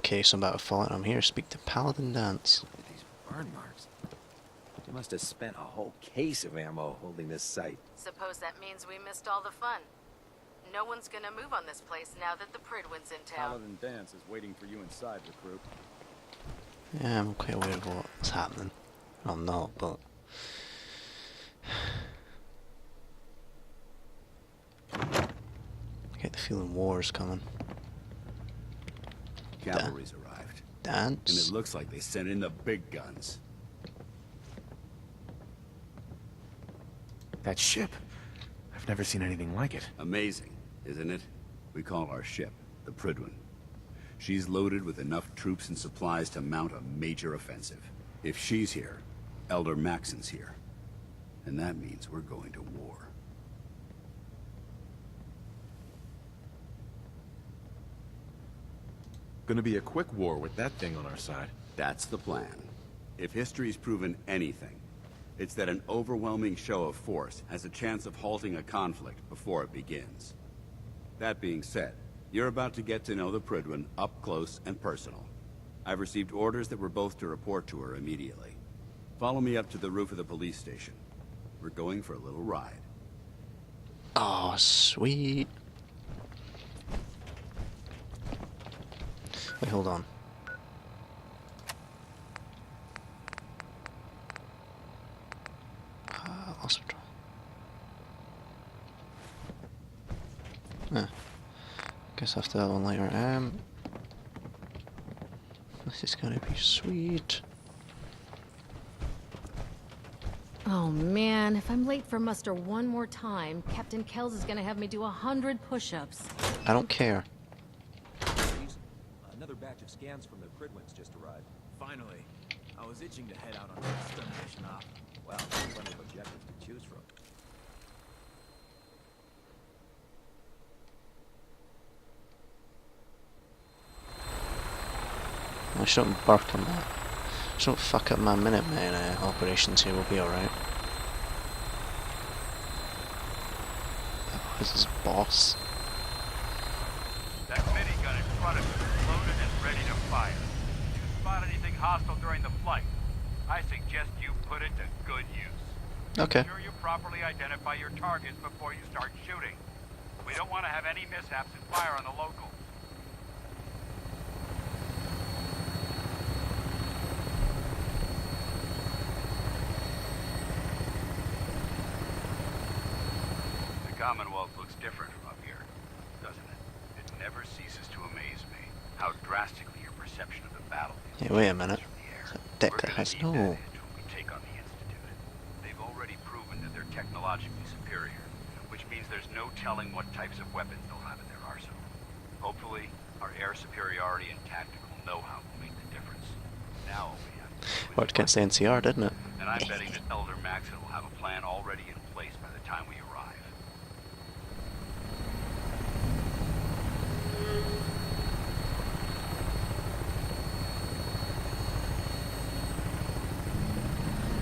case about Fallout. I'm here to speak to Paladin Dance. These burn marks. They must have spent a whole case of ammo holding this site. Suppose that means we missed all the fun. No one's gonna move on this place now that the Pridwin's in town. Paladin Dance is waiting for you inside, recruit. Yeah, I'm quite aware of what's happening. I'm not, but... I get the feeling war's coming. Cavalry's arrived. Dance? And it looks like they sent in the big guns. That ship. I've never seen anything like it. Amazing, isn't it? We call our ship the Pridwin. She's loaded with enough troops and supplies to mount a major offensive. If she's here, Elder Maxon's here. And that means we're going to war. Gonna be a quick war with that thing on our side. That's the plan. If history's proven anything, it's that an overwhelming show of force has a chance of halting a conflict before it begins. That being said, you're about to get to know the Pridwin up close and personal. I've received orders that we're both to report to her immediately. Follow me up to the roof of the police station. We're going for a little ride. Oh, sweet. Wait, hold on. Lost control. Guess after that one later. This is gonna be sweet. Oh man, if I'm late for muster one more time, Captain Kells is gonna have me do 100 push-ups. I don't care. Another batch of scans from the Pridwins just arrived. Finally. I was itching to head out on an extermination op. Wow, plenty of objectives to choose from. I shouldn't bark on that. Don't fuck up my Minutemen operations here, we'll be alright. That was his boss. That minigun in front of you is loaded and ready to fire. If you spot anything hostile during the flight, I suggest you put it to good use. Okay. Make sure you properly identify your targets before you start shooting. We don't want to have any mishaps and fire on the locals. The Commonwealth looks different from up here, doesn't it? It never ceases to amaze me how drastically your perception of the battle Hey, wait a minute. from the air. That deck We're gonna has need no... that edge when we take on the Institute. They've already proven that they're technologically superior, which means there's no telling what types of weapons they'll have in their arsenal. Hopefully, our air superiority and tactical know-how will make the difference. Now all we have to do is Worked against the NCR, didn't it? and I'm betting that Elder Maxon will have a plan already in place by the time we arrive.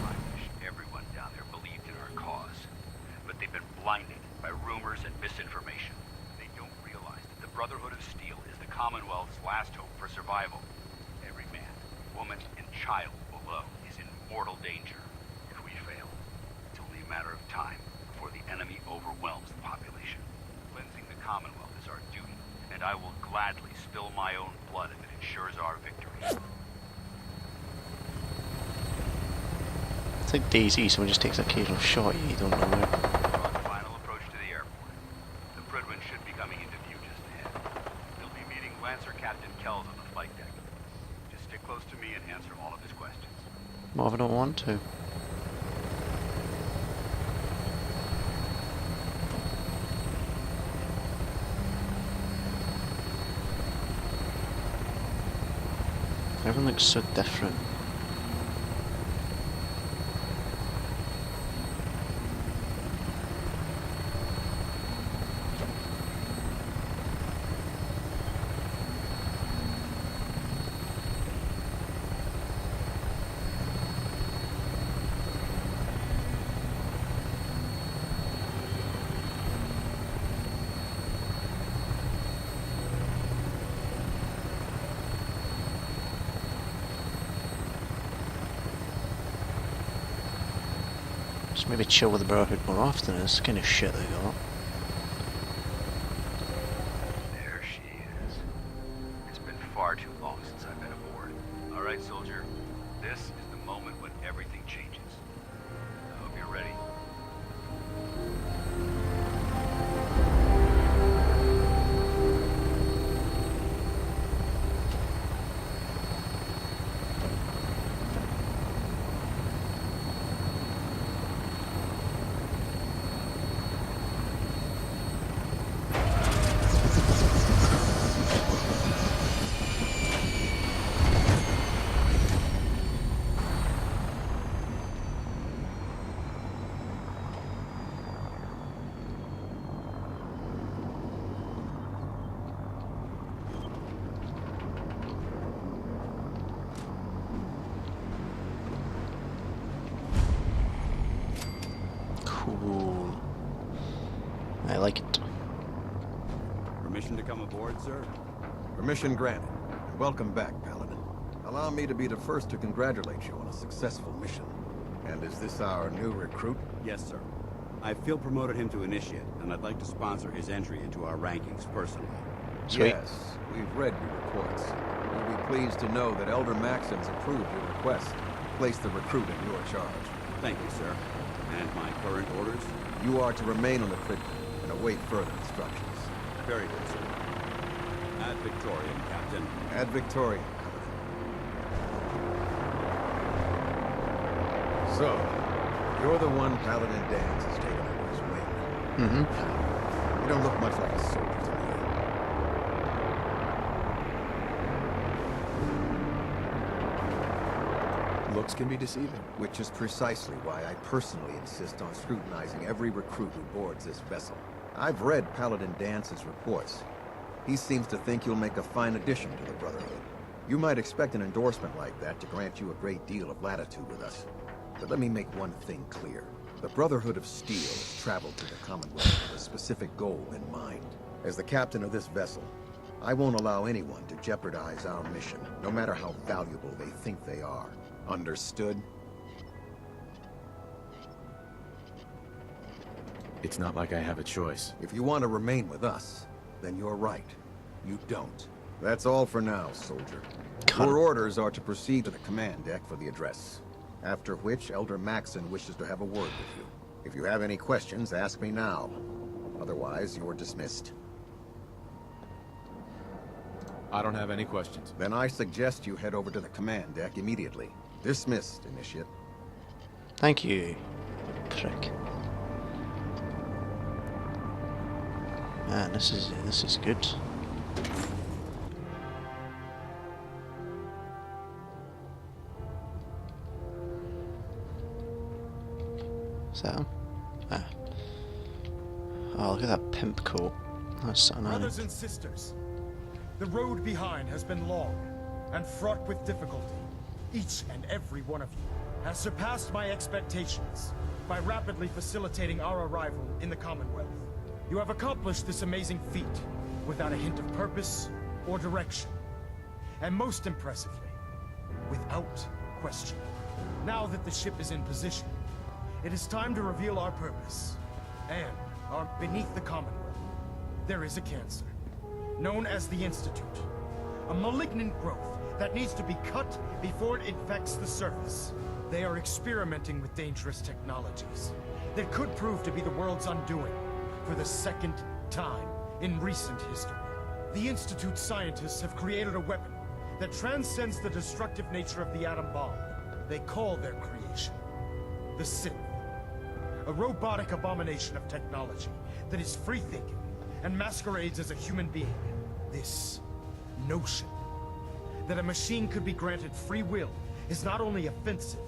I wish everyone down there believed in our cause, but they've been blinded by rumors and misinformation. They don't realize that the Brotherhood of Steel is the Commonwealth's last hope for survival. Every man, woman, and child below is in mortal danger. If we fail, it's only a matter of time before the enemy overwhelms the population. Cleansing the Commonwealth is our duty, and I will gladly spill my own blood if it ensures our victory. It's like DayZ, someone just takes an occasional shot at you, you don't know where. We're on the final approach to the airport. The Pridwin should be coming into view just ahead. They'll be meeting Lancer Captain Kells on the flight deck. Just stick close to me and answer all of his questions. What if I don't want to? Everyone looks so different. Just maybe chill with the Brotherhood more often. It's the kind of shit they got. There she is. It's been far too long since I've been aboard. All right, soldier. This is the moment when everything changes. I hope you're ready. Cool. I like it. Permission to come aboard, sir? Permission granted. Welcome back, Paladin. Allow me to be the first to congratulate you on a successful mission. And is this our new recruit? Yes, sir. I feel promoted him to initiate, and I'd like to sponsor his entry into our rankings personally. Sweet. Yes, we've read your reports. You'll be pleased to know that Elder Maxim's approved your request. Place the recruit in your charge. Thank you, sir. And my current orders? You are to remain on the Prydwen and await further instructions. Very good, sir. Ad Victoriam, Captain. Ad Victoriam, Paladin. So, you're the one Paladin Danse has taken under his wing. Mm-hmm. You don't look much like a soldier to me. Looks can be deceiving. Which is precisely why I personally insist on scrutinizing every recruit who boards this vessel. I've read Paladin Dance's reports. He seems to think you'll make a fine addition to the Brotherhood. You might expect an endorsement like that to grant you a great deal of latitude with us. But let me make one thing clear. The Brotherhood of Steel has traveled to the Commonwealth with a specific goal in mind. As the captain of this vessel, I won't allow anyone to jeopardize our mission, no matter how valuable they think they are. Understood? It's not like I have a choice. If you want to remain with us, then you're right. You don't. That's all for now, soldier. Your orders are to proceed to the command deck for the address. After which, Elder Maxim wishes to have a word with you. If you have any questions, ask me now. Otherwise, you're dismissed. I don't have any questions. Then I suggest you head over to the command deck immediately. Dismissed, Initiate. Thank you, prick. Man, this is good. Is that him? Ah. Oh, look at that pimp coat. That's something on it. Brothers and sisters, the road behind has been long and fraught with difficulty. Each and every one of you has surpassed my expectations by rapidly facilitating our arrival in the Commonwealth. You have accomplished this amazing feat without a hint of purpose or direction. And most impressively, without question. Now that the ship is in position, it is time to reveal our purpose. And beneath the Commonwealth, there is a cancer, known as the Institute. A malignant growth that needs to be cut before it infects the surface. They are experimenting with dangerous technologies that could prove to be the world's undoing for the second time in recent history. The Institute's scientists have created a weapon that transcends the destructive nature of the atom bomb. They call their creation the Sith. A robotic abomination of technology that is free-thinking and masquerades as a human being. This notion that a machine could be granted free will is not only offensive,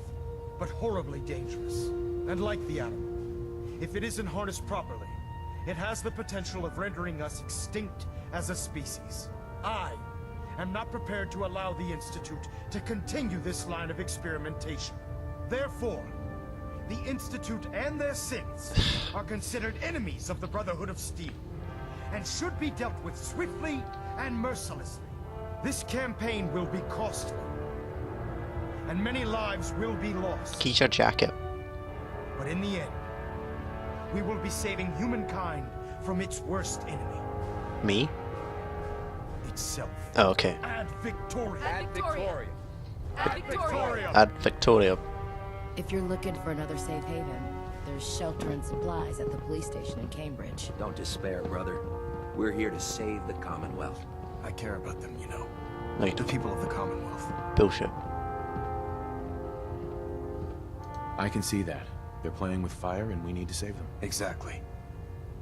but horribly dangerous. And like the atom, if it isn't harnessed properly, it has the potential of rendering us extinct as a species. I am not prepared to allow the Institute to continue this line of experimentation. Therefore, the Institute and their sins are considered enemies of the Brotherhood of Steel, and should be dealt with swiftly and mercilessly. This campaign will be costly, and many lives will be lost. Keep your jacket. But in the end, we will be saving humankind from its worst enemy, Me? itself. Oh, okay. Ad Victoria! Ad Victoria. Ad Victoria! Ad Victoria. If you're looking for another safe haven, there's shelter and supplies at the police station in Cambridge. Don't despair, brother. We're here to save the Commonwealth. I care about them, you know. No, you The don't. people of the Commonwealth. Bullshit. I can see that. They're playing with fire and we need to save them. Exactly.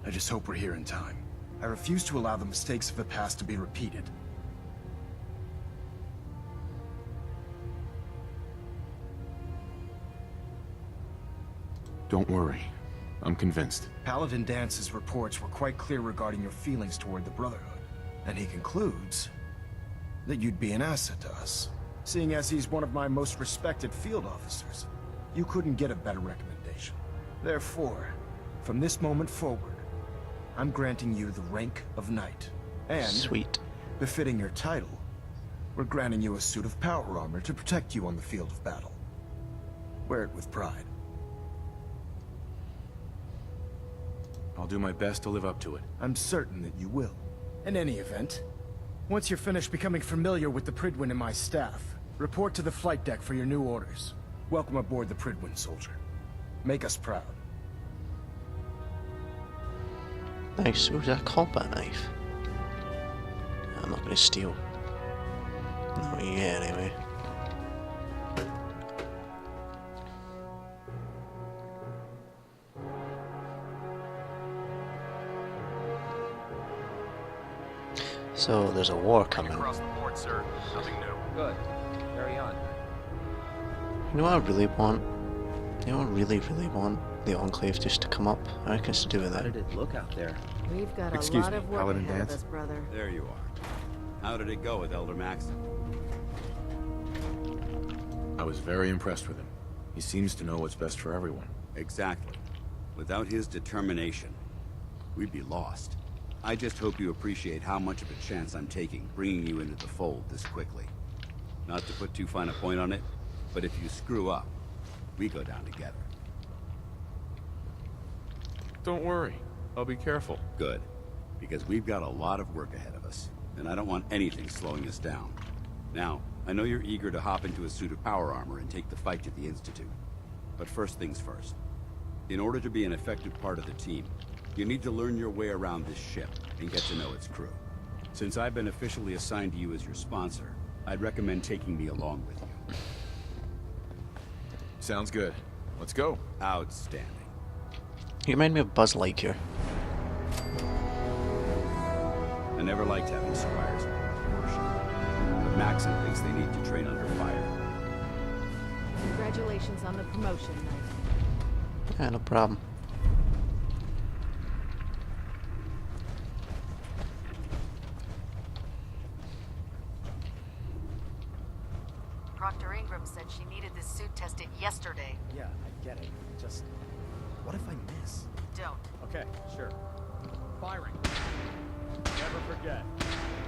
I just hope we're here in time. I refuse to allow the mistakes of the past to be repeated. Don't worry. I'm convinced. Paladin Dance's reports were quite clear regarding your feelings toward the Brotherhood. And he concludes that you'd be an asset to us. Seeing as he's one of my most respected field officers, you couldn't get a better recommendation. Therefore, from this moment forward, I'm granting you the rank of Knight. And, Sweet. befitting your title, we're granting you a suit of power armor to protect you on the field of battle. Wear it with pride. I'll do my best to live up to it. I'm certain that you will. In any event, once you're finished becoming familiar with the Pridwin and my staff, report to the flight deck for your new orders. Welcome aboard the Pridwin, soldier. Make us proud. Nice. Who's that combat knife? I'm not gonna steal. Not yet, anyway. So there's a war coming. Across the board, sir. Nothing new. Good. Carry on. You know what I really want? You know what I really want? The Enclave just to come up. I reckon it's to do with How that. did it look out there? We've got a Excuse lot me, of work Paladin ahead of Dance? us, brother. There you are. How did it go with Elder Maxon? I was very impressed with him. He seems to know what's best for everyone. Exactly. Without his determination, we'd be lost. I just hope you appreciate how much of a chance I'm taking bringing you into the fold this quickly. Not to put too fine a point on it, but if you screw up, we go down together. Don't worry. I'll be careful. Good. Because we've got a lot of work ahead of us, and I don't want anything slowing us down. Now, I know you're eager to hop into a suit of power armor and take the fight to the Institute. But first things first. In order to be an effective part of the team, you need to learn your way around this ship and get to know its crew. Since I've been officially assigned to you as your sponsor, I'd recommend taking me along with you. Sounds good. Let's go. Outstanding. You remind me of Buzz Lightyear. I never liked having squires in my promotion, but Maxon thinks they need to train under fire. Congratulations on the promotion, Knight. Yeah, no problem. Proctor Ingram said she needed this suit tested yesterday. Yeah, I get it. Just... what if I miss? Don't. Okay, sure. Firing. Never forget.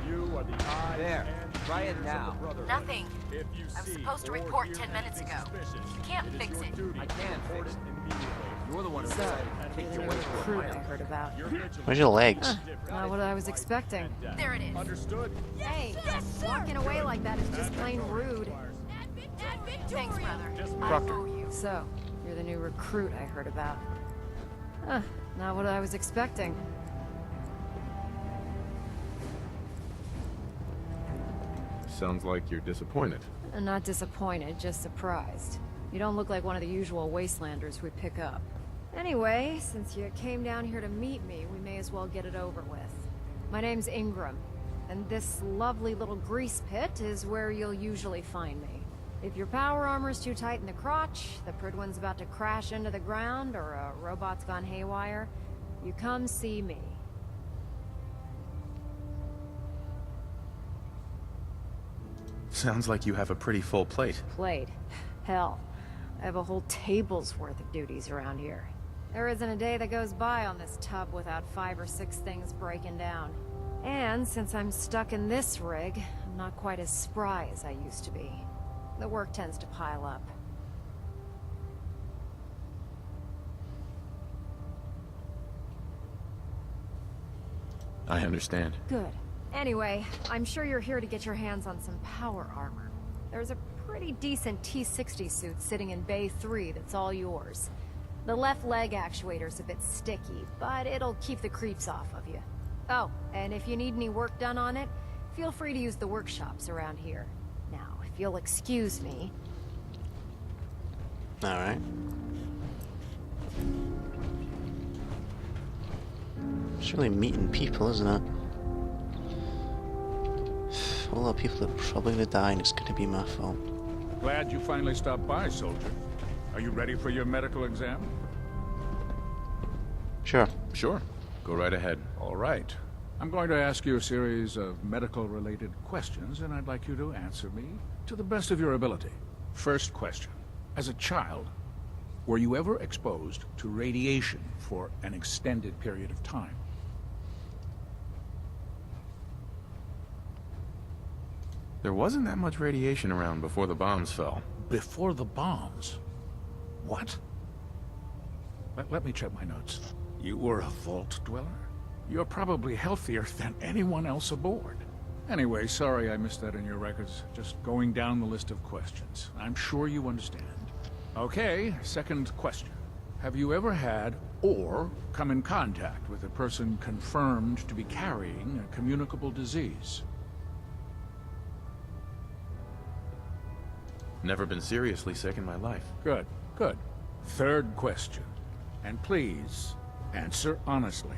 You are the eyes There. and Try it ears of the now. Brotherhood. Nothing. If you I was see supposed to or report hear 10 minutes anything ago. suspicious, You can't is fix your it. duty I to can report fix it it. immediately. You're the one who So, decided to you're take the your new way to a recruit I plan. heard about. Your vigilance Where's your legs? is different. Not what I was expecting. There it is. Understood? Hey, walking away like that is just plain rude. Thanks, brother. Proctor. I owe you. So, you're the new recruit I heard about. Huh, not what I was expecting. Sounds like you're disappointed. I'm not disappointed, just surprised. You don't look like one of the usual wastelanders we pick up. Anyway, since you came down here to meet me, we may as well get it over with. My name's Ingram, and this lovely little grease pit is where you'll usually find me. If your power armor's too tight in the crotch, the Pridwin's about to crash into the ground, or a robot's gone haywire, you come see me. Sounds like you have a pretty full plate. Plate. Hell, I have a whole table's worth of duties around here. There isn't a day that goes by on this tub without 5 or 6 things breaking down. And since I'm stuck in this rig, I'm not quite as spry as I used to be. The work tends to pile up. I understand. Good. Anyway, I'm sure you're here to get your hands on some power armor. There's a pretty decent T-60 suit sitting in Bay 3 that's all yours. The left leg actuator's a bit sticky, but it'll keep the creeps off of you. Oh, and if you need any work done on it, feel free to use the workshops around here. Now, if you'll excuse me... Alright. It's really meeting people, isn't it? All the people are probably gonna die and it's gonna be my fault. Glad you finally stopped by, soldier. Are you ready for your medical exam? Sure. Sure. Go right ahead. All right. I'm going to ask you a series of medical-related questions, and I'd like you to answer me to the best of your ability. First question. As a child, were you ever exposed to radiation for an extended period of time? There wasn't that much radiation around before the bombs fell. Before the bombs? What? Let me check my notes. You were a vault dweller? You're probably healthier than anyone else aboard. Anyway, sorry I missed that in your records. Just going down the list of questions. I'm sure you understand. Okay, second question. Have you ever had or come in contact with a person confirmed to be carrying a communicable disease? Never been seriously sick in my life. Good, good. Third question. And please, answer honestly.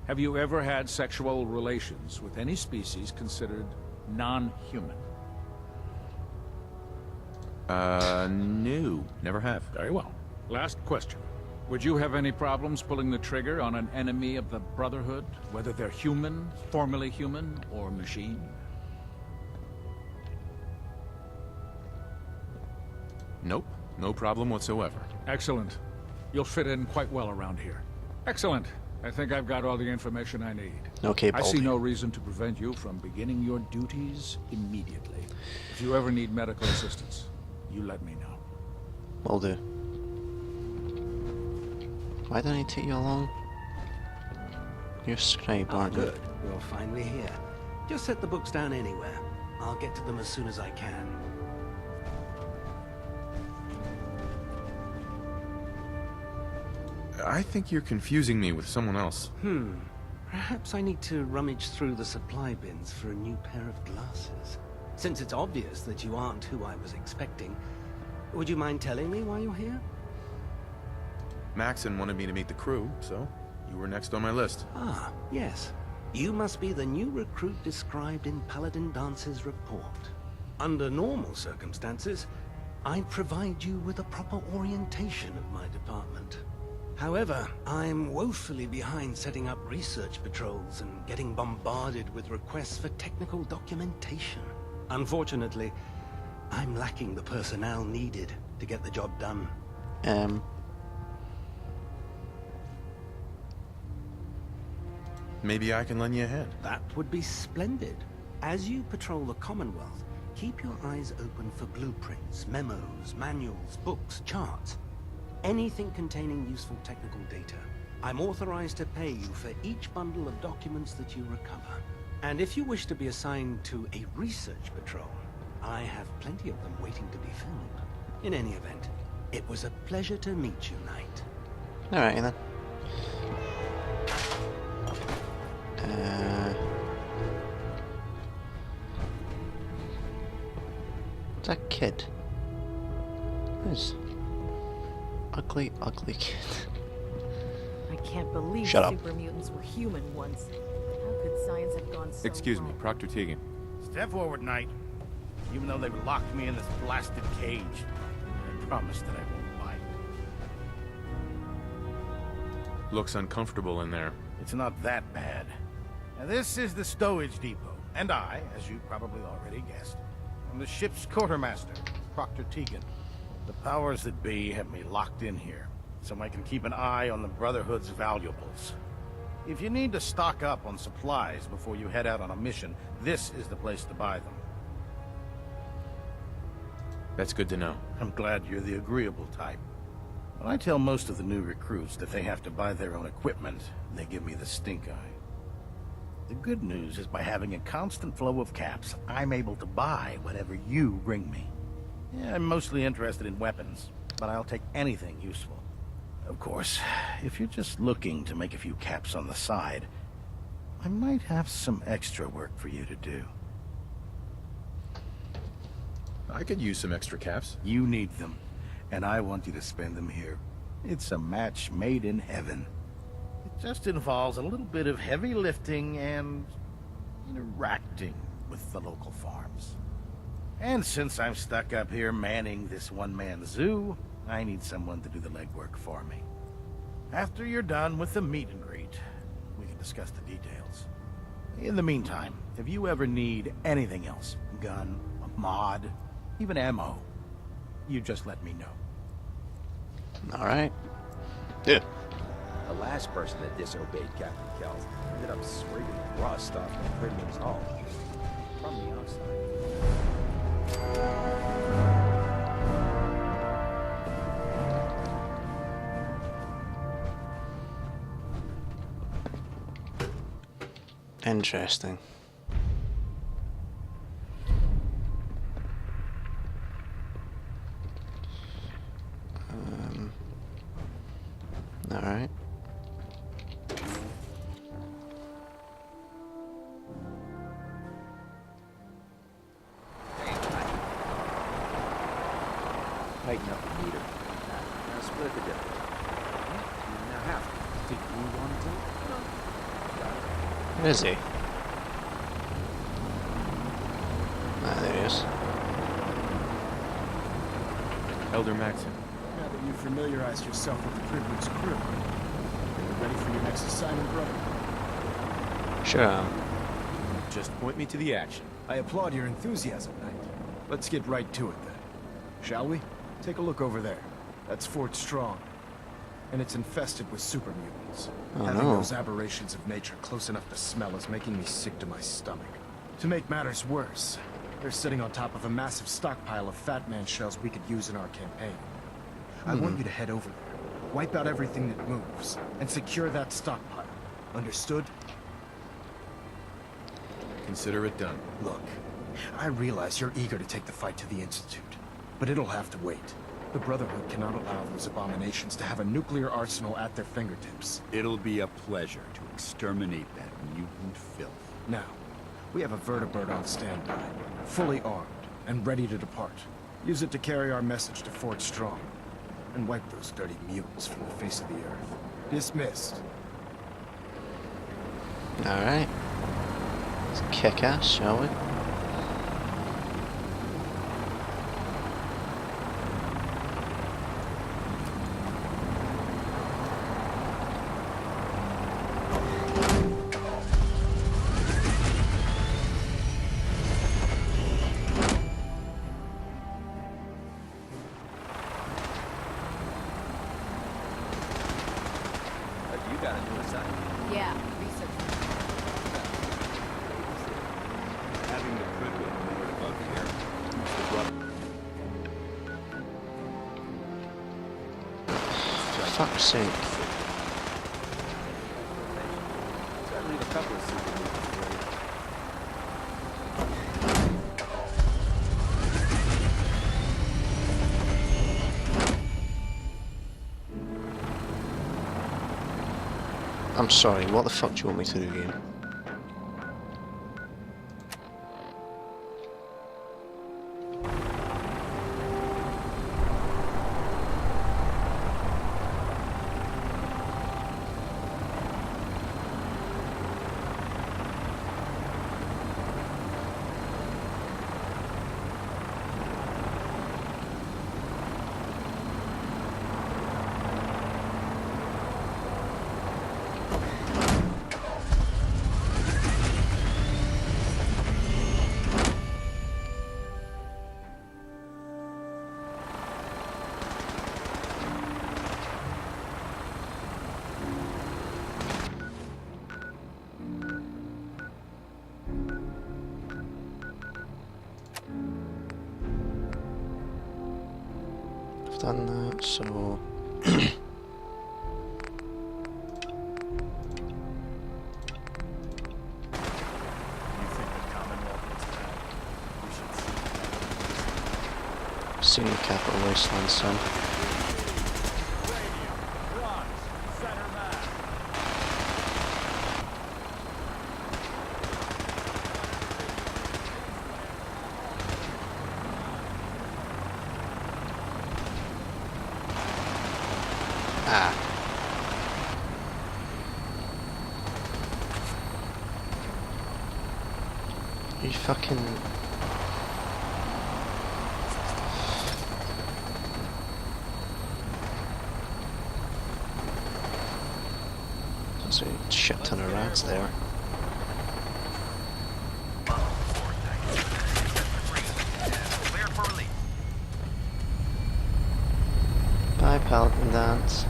Have you ever had sexual relations with any species considered non-human? No. Never have. Very well. Last question. Would you have any problems pulling the trigger on an enemy of the Brotherhood, whether they're human, formerly human, or machine? Nope. No problem whatsoever. Excellent. You'll fit in quite well around here. Excellent. I think I've got all the information I need. Okay, I see Baldy. no reason to prevent you from beginning your duties immediately. If you ever need medical assistance, you let me know. Will do. Why don't I take you along? You're a scribe, aren't you? Good. You're finally here. Just set the books down anywhere. I'll get to them as soon as I can. I think you're confusing me with someone else. Perhaps I need to rummage through the supply bins for a new pair of glasses. Since it's obvious that you aren't who I was expecting, would you mind telling me why you're here? Maxon wanted me to meet the crew, so you were next on my list. Ah, yes. You must be the new recruit described in Paladin Dance's report. Under normal circumstances, I'd provide you with a proper orientation of my department. However, I'm woefully behind setting up research patrols and getting bombarded with requests for technical documentation. Unfortunately, I'm lacking the personnel needed to get the job done. Maybe I can lend you a hand. That would be splendid. As you patrol the Commonwealth, keep your eyes open for blueprints, memos, manuals, books, charts. Anything containing useful technical data. I'm authorized to pay you for each bundle of documents that you recover. And if you wish to be assigned to a research patrol, I have plenty of them waiting to be filled. In any event, it was a pleasure to meet you, Knight. Alright then. It's a kid. Who's ugly, ugly kid. I can't believe Shut up. super mutants were human once. How could science have gone so Excuse me, wrong? Proctor Tegan. Step forward, Knight. Even though they've locked me in this blasted cage, I promise that I won't bite. Looks uncomfortable in there. It's not that bad. Now, this is the stowage depot, and I, as you probably already guessed, am the ship's quartermaster, Proctor Tegan. The powers that be have me locked in here, so I can keep an eye on the Brotherhood's valuables. If you need to stock up on supplies before you head out on a mission, this is the place to buy them. That's good to know. I'm glad you're the agreeable type. When I tell most of the new recruits that they have to buy their own equipment, they give me the stink eye. The good news is by having a constant flow of caps, I'm able to buy whatever you bring me. Yeah, I'm mostly interested in weapons, but I'll take anything useful. Of course, if you're just looking to make a few caps on the side, I might have some extra work for you to do. I could use some extra caps. You need them, and I want you to spend them here. It's a match made in heaven. It just involves a little bit of heavy lifting and interacting with the local farms. And since I'm stuck up here manning this one-man zoo, I need someone to do the legwork for me. After you're done with the meet and greet, we can discuss the details. In the meantime, if you ever need anything else, gun, a mod, even ammo, you just let me know. Alright. Yeah. The last person that disobeyed Captain Kells ended up scraping rust off the Pridman's hull from the outside. Interesting. Alright. Tighten up the meter. Now split the difference. Now half. Did you want to? Where is he? Ah, there he is. Elder Maxon. Now that you've familiarized yourself with the Pridman's crew, are you ready for your next assignment, brother? Sure. Just point me to the action. I applaud your enthusiasm, Knight. Let's get right to it, then. Shall we? Take a look over there. That's Fort Strong. And it's infested with super mutants. Oh, Having no. those aberrations of nature close enough to smell is making me sick to my stomach. To make matters worse, they're sitting on top of a massive stockpile of Fat Man shells we could use in our campaign. I want you to head over there, wipe out everything that moves, and secure that stockpile. Understood? Consider it done. Look, I realize you're eager to take the fight to the Institute, but it'll have to wait. The Brotherhood cannot allow those abominations to have a nuclear arsenal at their fingertips. It'll be a pleasure to exterminate that mutant filth. Now, we have a vertibird on standby, fully armed, and ready to depart. Use it to carry our message to Fort Strong, and wipe those dirty mutants from the face of the earth. Dismissed. Alright. Let's kick ass, shall we? You got a new assignment. Yeah, research. Having the Pridman moored above the air. Fuck's sake. Gotta leave a couple of super mutants for you. I'm sorry, what the fuck do you want me to do again? Done that, so Seen the Capital Wasteland, son. Ah. You fucking... There's a shit ton of rats there. Bye, Paladin Dance.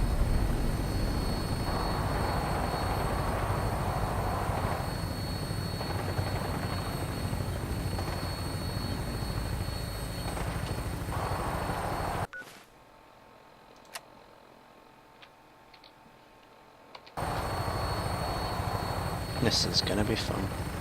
This is gonna be fun.